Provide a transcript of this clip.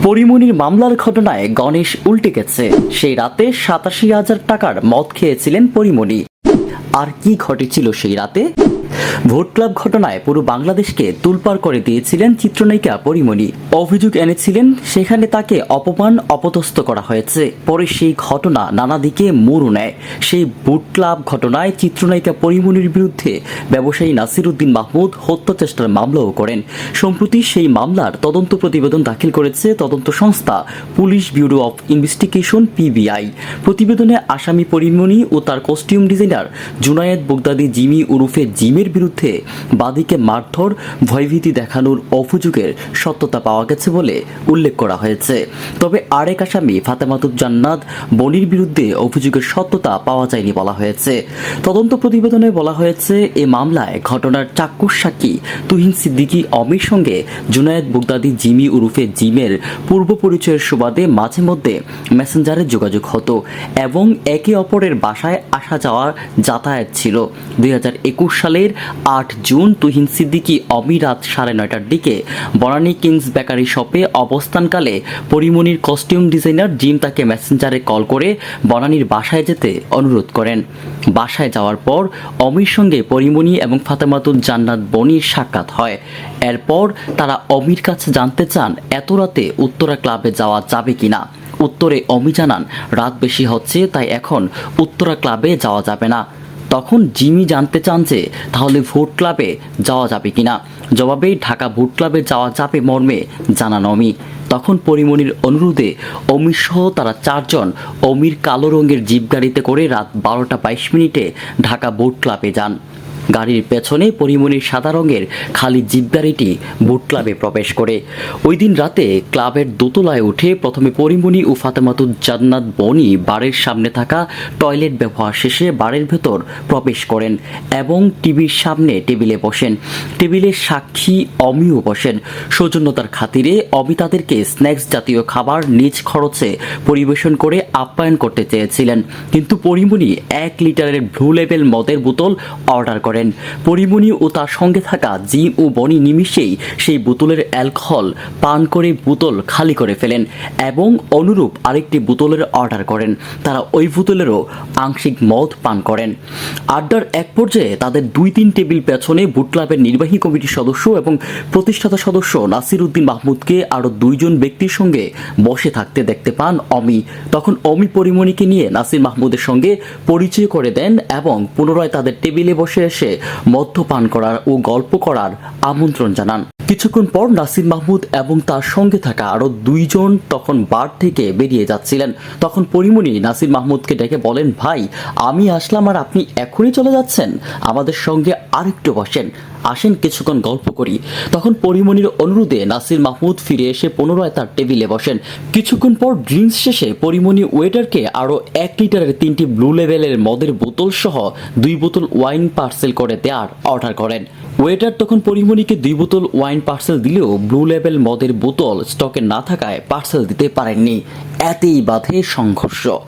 পরিমণির মামলার ঘটনায় গণেশ উল্টে গেছে। সেই রাতে ৮৭,০০০ টাকার মদ খেয়েছিলেন পরিমণি। আর কি ঘটেছিল সেই রাতে? ভোট ক্লাব ঘটনায় পুরো বাংলাদেশকে তুলপাড় করে দিয়েছিলেন চিত্রনায়িকা পরিমণি। অভিযোগ এনেছিলেন সেখানে তাকে অপমান অপদস্থ করা হয়েছে। পরে সেই ঘটনা নানা দিকে মোড় নেয়। সেই ভোট ক্লাব ঘটনায় চিত্রনায়িকা পরিমণির বিরুদ্ধে ব্যবসায়ী নাসির উদ্দিন মাহমুদ হত্যা চেষ্টার মামলাও করেন। সম্প্রতি সেই মামলার তদন্ত প্রতিবেদন দাখিল করেছে তদন্ত সংস্থা police bureau of investigation PBI. প্রতিবেদনে আসামি পরিমণি ও তার costume designer Junaid Baghdadi Jimmy ওরফে জিমের বিরুদ্ধে বাদীকে মারধর ভয়ভীতি দেখানোর অভিযোগের সত্যতা পাওয়া গেছে বলে উল্লেখ করা হয়েছে। তবে আরেক আসামি ফাতেমাতুজ জান্নাত বনির বিরুদ্ধে অভিযোগের সত্যতা পাওয়া যায়নি বলা হয়েছে। তদন্ত প্রতিবেদনে বলা হয়েছে এ মামলায় ঘটনার চাক্ষুষ সাক্ষী তুহিন সিদ্দিকী অমির সঙ্গে জুনায়েদ বগদাদি জিমি ওরফে জিমের পূর্ব পরিচয়ের সুবাদে মাঝে মধ্যে মেসেঞ্জারে যোগাযোগ হতো এবং একে অপরের বাসায় আসা যাওয়ার যাতায়াত ছিল। 2021 সালের 8 জুন তুহিন সিদ্দিকী অমি রাত 9:30টার দিকে বনানী কিংস বেকারি শপে অবস্থানকালে পরিমণির কস্টিউম ডিজাইনার জিম তাকে মেসেঞ্জারে কল করে বনানীর বাসায় যেতে অনুরোধ করেন। বাসায় যাওয়ার পর অমির সঙ্গে পরিমণি এবং ফাতেমাতুজ জান্নাত বনির সাক্ষাৎ হয়। এরপর তারা অমির কাছে জানতে চান এত রাতে উত্তরা ক্লাবে যাওয়া যাবে কিনা। উত্তরে অমি জানান রাত বেশি হচ্ছে, তাই এখন উত্তরা ক্লাবে যাওয়া যাবে না। তখন জিমি জানতে চান যে তাহলে ভোট ক্লাবে যাওয়া যাবে কিনা। জবাবে ঢাকা ভোট ক্লাবে যাওয়া যাবে মর্মে জানান অমি। তখন পরিমণির অনুরোধে অমির সহ তারা 4 জন অমির কালো রঙের জিপ গাড়িতে করে রাত 12:22 ঢাকা ভোট ক্লাবে যান। গাড়ির পেছনে পরিমণির সাদা রঙের খালি জিপ গাড়িটি ভোট ক্লাবে প্রবেশ করে। ওই দিন রাতে ক্লাবের দোতলায় উঠে প্রথমে পরিমণি ও ফাতেমাতুজ জান্নাত বনি বারের সামনে থাকা টয়লেট ব্যবহার শেষে বারের ভেতর প্রবেশ করেন এবং টিভির সামনে টেবিলে বসেন। টেবিলের সাক্ষী অমিও বসেন। সৌজন্যতার খাতিরে অমি তাদেরকে স্ন্যাক্স জাতীয় খাবার নিজ খরচে পরিবেশন করে আপ্যায়ন করতে চেয়েছিলেন, কিন্তু পরিমণি 1 লিটারের ব্লু লেবেল মদের বোতল অর্ডার করেন। পরিমণি ও তার সঙ্গে থাকা জিম ও বনি নিমিষেই সেই বোতলের অ্যালকোহল পান করে বোতল খালি করে ফেলেন এবং অনুরূপ আরেকটি বোতলের অর্ডার করেন। তারা ওই বোতলেরও আংশিক মদ পান করেন। আড্ডার এক পর্যায়ে তাদের 2-3 টেবিল পেছনে ভোট ক্লাবের নির্বাহী কমিটির সদস্য এবং প্রতিষ্ঠাতা সদস্য নাসির উদ্দিন মাহমুদকে আরও 2 জন ব্যক্তির সঙ্গে বসে থাকতে দেখতে পান অমি। তখন অমি পরিমণিকে নিয়ে নাসির মাহমুদের সঙ্গে পরিচয় করে দেন এবং পুনরায় তাদের টেবিলে বসে এসে মদ্যপান করার ও গল্প করার আমন্ত্রণ জানান। কিছুক্ষণ পর নাসির মাহমুদ এবং তার সঙ্গে থাকা আরো 2 জন তখন বার থেকে বেরিয়ে যাচ্ছিলেন। তখন পরিমণি নাসির মাহমুদকে ডেকে বলেন, ভাই আমি আসলাম আর আপনি এখনই চলে যাচ্ছেন? আমাদের সঙ্গে আরেকটু বসেন, আসেন কিছুক্ষণ গল্প করি। তখন পরিমণির অনুরোধে নাসির মাহমুদ ফিরে এসে পুনরায় তার টেবিলে বসেন। কিছুক্ষণ পর ড্রিঙ্কস শেষে পরিমণি ওয়েটারকে আরও 1 লিটারের 3টি ব্লু লেভেলের মদের বোতল সহ 2 বোতল ওয়াইন পার্সেল করে দেওয়ার অর্ডার করেন। ওয়েটার তখন পরিমণিকে 2 বোতল ওয়াইন পার্সেল দিলেও ব্লু লেভেল মদের বোতল স্টকে না থাকায় পার্সেল দিতে পারেননি। এতেই বাধে সংঘর্ষ।